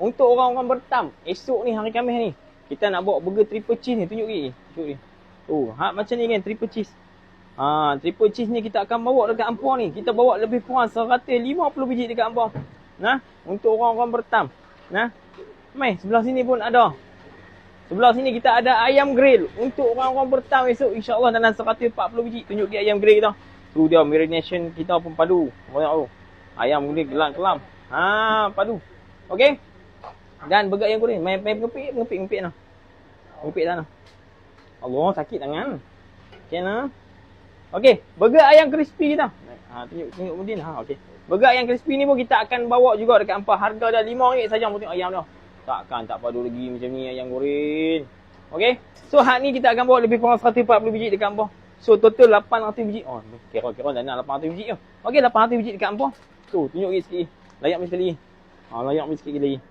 Untuk orang-orang bertam, esok ni hari Khamis ni, kita nak bawa burger triple cheese ni, tunjuk ni. Macam ni kan, triple cheese. Triple cheese ni kita akan bawa dekat Ampang ni. Kita bawa lebih kurang 150 biji dekat Ampang. Nah, untuk orang-orang bertam. Nah. Mai, sebelah sini pun ada. Sebelah sini kita ada ayam grill untuk orang-orang bertam esok, insya-Allah dalam 140 biji. Tunjuk dia ayam grill kita. Tu dia marination kita pun padu. Banyak tu. Ayam grill kelam-kelam. Padu. Okey. Dan burger ayam goreng. Mai ngepik nah. Ngepik dah nah. Allah, sakit tangan. Okey nah. Okey, burger ayam crispy kita. Tunjuk Mudin. Okey. Burger ayam crispy ni pun kita akan bawa juga dekat Ampang. Harga dah RM5 saja untuk ayam dia. Takkan tak padu lagi macam ni ayam goreng. Okey. So hak ni kita akan bawa lebih kurang 140 biji dekat Ampang. So total 800 biji. Kira-kira dah nak 800 biji tu. Okey, 800 biji dekat Ampang. Tu, tunjuk lagi sikit. Layak sekali. Layak sikit lagi.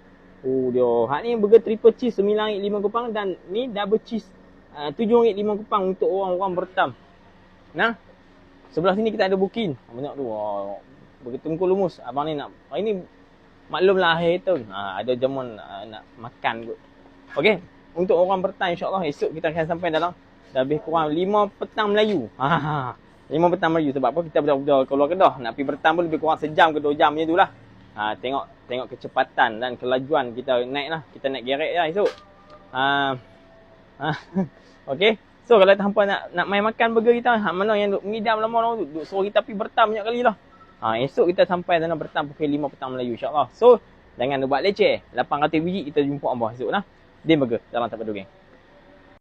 Dia. Hak ni burger triple cheese RM9.5 kupang dan ni double cheese RM7.5 kupang untuk orang-orang bertam. Nah. Sebelah sini kita ada booking. Banyak tu. Burger tungku lumus. Abang ni nak hari ni maklumlah akhir tu. Ada jamuan nak makan kot. Okey. Untuk orang bertam insya-Allah esok kita akan sampai dalam lebih kurang 5 petang Melayu. 5 petang Melayu sebab apa kita dah keluar Kedah. Nak pergi bertam pun lebih kurang sejam ke 2 jam macam itulah. Tengok kecepatan dan kelajuan kita naik lah. Kita naik gerek lah esok. Okey. So kalau hampa nak main makan burger kita, mana yang duk mengidam lama tu, duk suruh kita pergi bertam banyak kali lah. Esok kita sampai dalam bertam pukul 5 petang Melayu insya-Allah. So jangan buat leceh. 800 biji kita jumpa abah esok lah. Dia burger dalam Tapak Dogeng.